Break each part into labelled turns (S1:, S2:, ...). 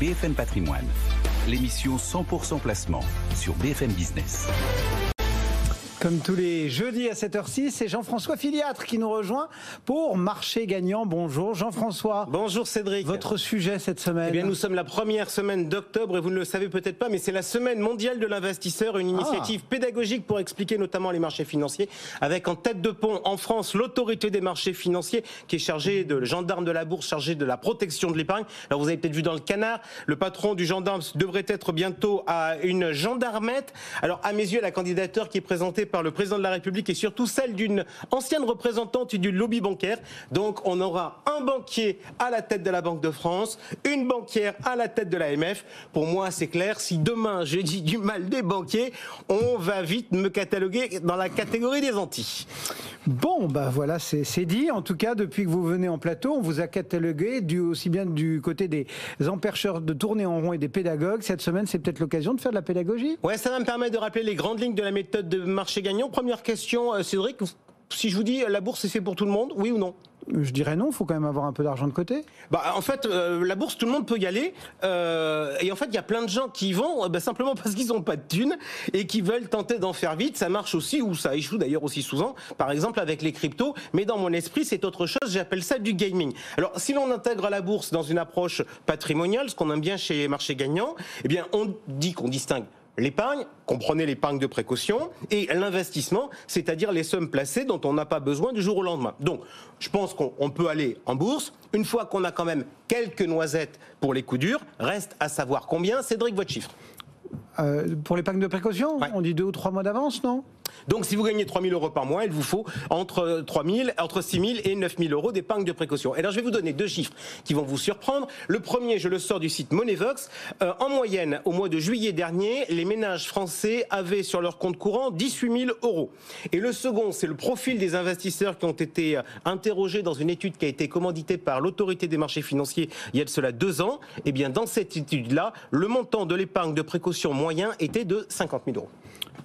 S1: BFM Patrimoine, l'émission 100% placement sur BFM Business.
S2: Comme tous les jeudis à 7h06, c'est Jean-François Filiatre qui nous rejoint pour Marché Gagnant. Bonjour Jean-François.
S3: Bonjour Cédric.
S2: Votre sujet cette semaine?
S3: Eh bien, nous sommes la première semaine d'octobre et vous ne le savez peut-être pas, mais c'est la semaine mondiale de l'investisseur, une initiative pédagogique pour expliquer notamment les marchés financiers, avec en tête de pont en France l'autorité des marchés financiers qui est chargée de gendarme de la bourse, chargée de la protection de l'épargne. Alors vous avez peut-être vu dans le Canard, le patron du gendarme devrait être bientôt à une gendarmette. Alors à mes yeux, la candidature qui est présentée par le président de la République et surtout celle d'une ancienne représentante du lobby bancaire. Donc on aura un banquier à la tête de la Banque de France, une banquière à la tête de l'AMF. Pour moi, c'est clair, si demain je dis du mal des banquiers, on va vite me cataloguer dans la catégorie des antis.
S2: Bon, bah voilà, c'est dit. En tout cas, depuis que vous venez en plateau, on vous a catalogué aussi bien du côté des empêcheurs de tourner en rond et des pédagogues. Cette semaine, c'est peut-être l'occasion de faire de la pédagogie.
S3: Ouais, ça va me permettre de rappeler les grandes lignes de la méthode de marché gagnant. Première question, Cédric, si je vous dis la bourse c'est fait pour tout le monde, oui ou non?
S2: Je dirais non, il faut quand même avoir un peu d'argent de côté.
S3: En fait, la bourse, tout le monde peut y aller. Et en fait, il y a plein de gens qui y vont simplement parce qu'ils n'ont pas de thunes et qui veulent tenter d'en faire vite. Ça marche aussi, ou ça échoue d'ailleurs aussi souvent, par exemple avec les cryptos. Mais dans mon esprit, c'est autre chose. J'appelle ça du gaming. Alors, si l'on intègre la bourse dans une approche patrimoniale, ce qu'on aime bien chez les marchés gagnants, eh bien, on dit qu'on distingue l'épargne, comprenez l'épargne de précaution, et l'investissement, c'est-à-dire les sommes placées dont on n'a pas besoin du jour au lendemain. Donc, je pense qu'on peut aller en bourse, une fois qu'on a quand même quelques noisettes pour les coups durs, reste à savoir combien. Cédric, votre chiffre?
S2: Pour l'épargne de précaution, ouais. On dit 2 ou 3 mois d'avance, non?
S3: Donc si vous gagnez 3 000 euros par mois, il vous faut entre 6 000 et 9 000 euros d'épargne de précaution. Et alors je vais vous donner 2 chiffres qui vont vous surprendre. Le premier, je le sors du site Moneyvox. En moyenne, au mois de juillet dernier, les ménages français avaient sur leur compte courant 18 000 euros. Et le second, c'est le profil des investisseurs qui ont été interrogés dans une étude qui a été commanditée par l'autorité des marchés financiers il y a de cela 2 ans. Et bien dans cette étude-là, le montant de l'épargne de précaution moyen était de 50 000 euros.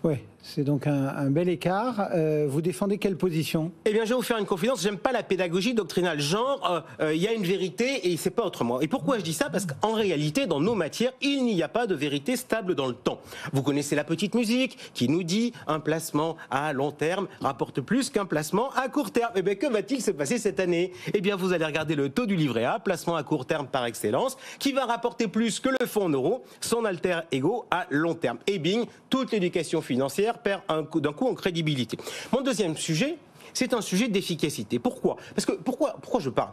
S2: Oui, c'est donc un bel écart. Vous défendez quelle position?
S3: Eh bien, je vais vous faire une confidence. J'aime pas la pédagogie doctrinale. Genre, il y a une vérité et c'est pas autrement. Et pourquoi je dis ça? Parce qu'en réalité, dans nos matières, il n'y a pas de vérité stable dans le temps. Vous connaissez la petite musique qui nous dit un placement à long terme rapporte plus qu'un placement à court terme. Eh bien, que va-t-il se passer cette année? Eh bien, vous allez regarder le taux du livret A, placement à court terme par excellence, qui va rapporter plus que le fonds en euros, son alter ego à long terme. Et bing, toute l'éducation financière perd d'un coup en crédibilité. Mon deuxième sujet, c'est un sujet d'efficacité. Pourquoi? Parce que pourquoi je parle?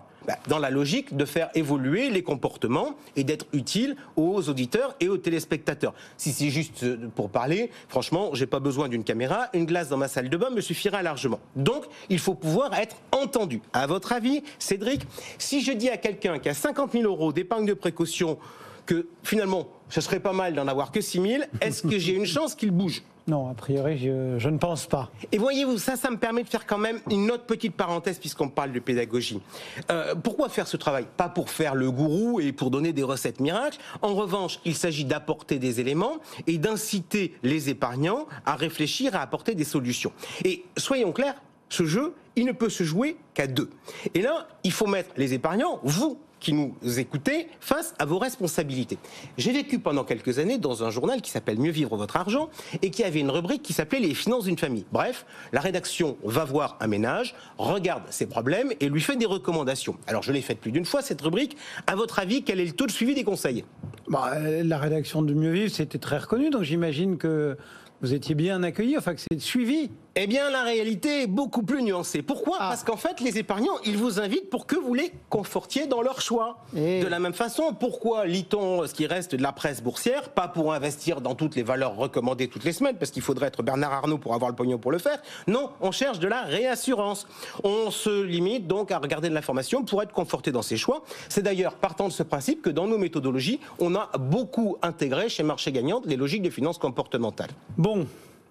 S3: Dans la logique de faire évoluer les comportements et d'être utile aux auditeurs et aux téléspectateurs. Si c'est juste pour parler, franchement, j'ai pas besoin d'une caméra, une glace dans ma salle de bain me suffira largement. Donc, il faut pouvoir être entendu. À votre avis, Cédric, si je dis à quelqu'un qui a 50 000 euros d'épargne de précaution que finalement, ce serait pas mal d'en avoir que 6 000, est-ce que j'ai une chance qu'il bouge?
S2: Non, a priori, je ne pense pas.
S3: Et voyez-vous, ça me permet de faire quand même une autre petite parenthèse puisqu'on parle de pédagogie. Pourquoi faire ce travail? Pas pour faire le gourou et pour donner des recettes miracles. En revanche, il s'agit d'apporter des éléments et d'inciter les épargnants à réfléchir, à apporter des solutions. Et soyons clairs, ce jeu, il ne peut se jouer qu'à 2. Et là, il faut mettre les épargnants, vous qui nous écoutez, face à vos responsabilités. J'ai vécu pendant quelques années dans un journal qui s'appelle Mieux vivre votre argent et qui avait une rubrique qui s'appelait Les finances d'une famille. Bref, la rédaction va voir un ménage, regarde ses problèmes et lui fait des recommandations. Alors je l'ai faite plus d'une fois cette rubrique. À votre avis, quel est le taux de suivi des conseils?
S2: La rédaction de Mieux vivre, c'était très reconnu, donc j'imagine que vous étiez bien accueillis, enfin que c'est suivi.
S3: Eh bien, la réalité est beaucoup plus nuancée. Pourquoi? Parce qu'en fait, les épargnants, ils vous invitent pour que vous les confortiez dans leur choix. De la même façon, pourquoi lit-on ce qui reste de la presse boursière? Pas pour investir dans toutes les valeurs recommandées toutes les semaines, parce qu'il faudrait être Bernard Arnault pour avoir le pognon pour le faire. Non, on cherche de la réassurance. On se limite donc à regarder de l'information pour être conforté dans ses choix. C'est d'ailleurs partant de ce principe que dans nos méthodologies, on a beaucoup intégré chez Marché Gagnant les logiques de finances comportementales.
S2: Bon.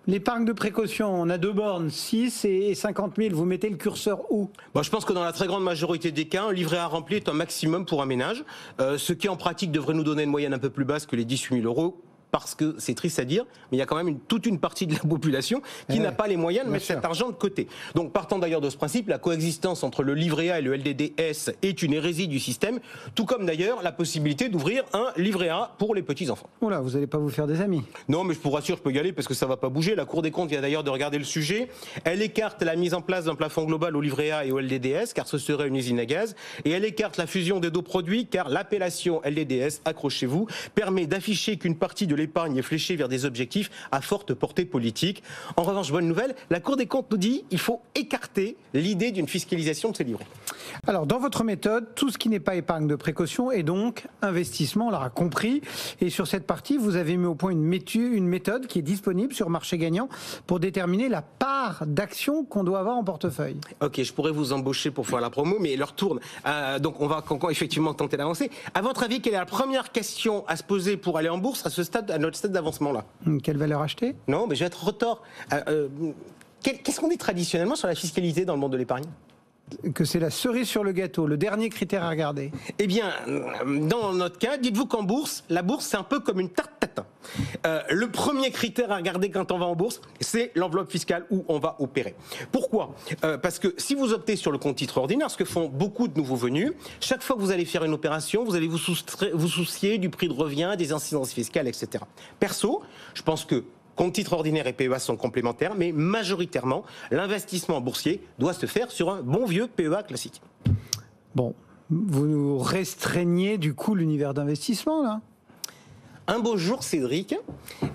S2: L'épargne de précaution, on a 2 bornes, 6 et 50 000. Vous mettez le curseur où?
S3: Je pense que dans la très grande majorité des cas, un livret A rempli est un maximum pour un ménage. Ce qui en pratique devrait nous donner une moyenne un peu plus basse que les 18 000 euros. parce que c'est triste à dire, mais il y a quand même toute une partie de la population qui n'a pas les moyens de mettre cet argent de côté. Donc partant d'ailleurs de ce principe, la coexistence entre le livret A et le LDDS est une hérésie du système, tout comme d'ailleurs la possibilité d'ouvrir un livret A pour les petits-enfants.
S2: Oula, vous n'allez pas vous faire des amis.
S3: Non, mais je vous rassure, je peux y aller parce que ça ne va pas bouger. La Cour des comptes vient d'ailleurs de regarder le sujet. Elle écarte la mise en place d'un plafond global au livret A et au LDDS, car ce serait une usine à gaz. Et elle écarte la fusion des deux produits, car l'appellation LDDS, accrochez-vous, permet d'afficher qu'une partie de l'épargne est fléchée vers des objectifs à forte portée politique. En revanche, bonne nouvelle, la Cour des comptes nous dit qu'il faut écarter l'idée d'une fiscalisation de ces livrets.
S2: Alors, dans votre méthode, tout ce qui n'est pas épargne de précaution est donc investissement, on l'aura compris. Et sur cette partie, vous avez mis au point une méthode qui est disponible sur Marché Gagnant pour déterminer la part d'actions qu'on doit avoir en portefeuille.
S3: Ok, je pourrais vous embaucher pour faire la promo, mais l'heure tourne. Donc, on va effectivement tenter d'avancer. À votre avis, quelle est la première question à se poser pour aller en bourse à notre stade d'avancement-là?
S2: Quelle valeur acheter?
S3: Non, mais je vais être retort. Qu'est-ce qu'on dit traditionnellement sur la fiscalité dans le monde de l'épargne?
S2: Que c'est la cerise sur le gâteau, le dernier critère à regarder.
S3: Eh bien, dans notre cas, dites-vous qu'en bourse, la bourse, c'est un peu comme une tarte tatin. Le premier critère à regarder quand on va en bourse, c'est l'enveloppe fiscale où on va opérer. Pourquoi? Parce que si vous optez sur le compte titre ordinaire, ce que font beaucoup de nouveaux venus, chaque fois que vous allez faire une opération, vous allez vous soucier du prix de revient, des incidences fiscales, etc. Perso, je pense que compte titre ordinaire et PEA sont complémentaires, mais majoritairement, l'investissement boursier doit se faire sur un bon vieux PEA classique.
S2: Bon, vous nous restreignez du coup l'univers d'investissement, là?
S3: Un beau jour, Cédric,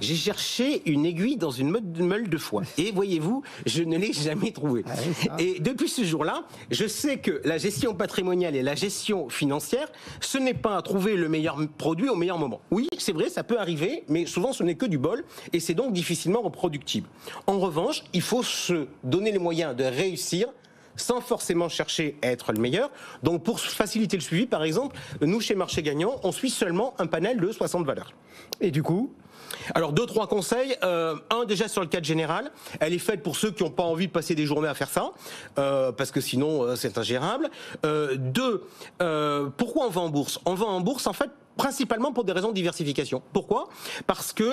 S3: j'ai cherché une aiguille dans une meule de foin. Et voyez-vous, je ne l'ai jamais trouvée. Ah oui, et depuis ce jour-là, je sais que la gestion patrimoniale et la gestion financière, ce n'est pas à trouver le meilleur produit au meilleur moment. Oui, c'est vrai, ça peut arriver, mais souvent ce n'est que du bol, et c'est donc difficilement reproductible. En revanche, il faut se donner les moyens de réussir sans forcément chercher à être le meilleur. Donc pour faciliter le suivi, par exemple, nous chez Marché Gagnant, on suit seulement un panel de 60 valeurs.
S2: Et du coup ?
S3: Alors 2-3 conseils. Un, déjà sur le cadre général, elle est faite pour ceux qui n'ont pas envie de passer des journées à faire ça, parce que sinon c'est ingérable. 2, pourquoi on va en bourse? On va en bourse en fait principalement pour des raisons de diversification. Pourquoi? Parce que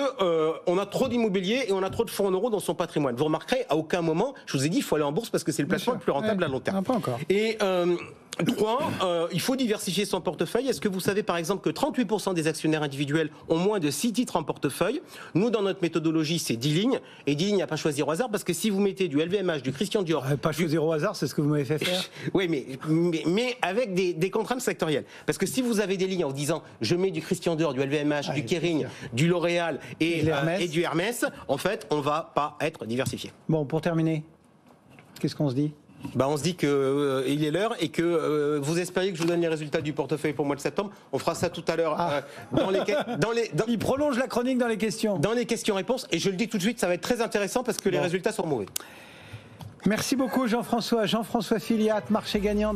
S3: on a trop d'immobilier et on a trop de fonds en euros dans son patrimoine. Vous remarquerez, à aucun moment, je vous ai dit, il faut aller en bourse parce que c'est le placement le plus rentable à long terme.
S2: Pas encore.
S3: Et 3, il faut diversifier son portefeuille. Est-ce que vous savez par exemple que 38% des actionnaires individuels ont moins de 6 titres en portefeuille? Nous, dans notre méthodologie, c'est 10 lignes. Et 10 lignes à pas choisir au hasard parce que si vous mettez du LVMH, du Christian Dior...
S2: pas choisir au hasard, c'est ce que vous m'avez fait faire.
S3: Oui, mais avec des contraintes sectorielles. Parce que si vous avez des lignes en vous disant je mets du Christian Dior, du LVMH, du Kering, du L'Oréal et du Hermès, en fait, on va pas être diversifié.
S2: Bon, pour terminer, qu'est-ce qu'on se dit?
S3: On se dit qu'il est l'heure et que vous espériez que je vous donne les résultats du portefeuille pour le mois de septembre. On fera ça tout à l'heure.
S2: Il prolonge la chronique dans les questions.
S3: Dans les questions-réponses. Et je le dis tout de suite, ça va être très intéressant parce que les résultats sont mauvais.
S2: Merci beaucoup Jean-François. Jean-François Filiat, Marché Gagnant.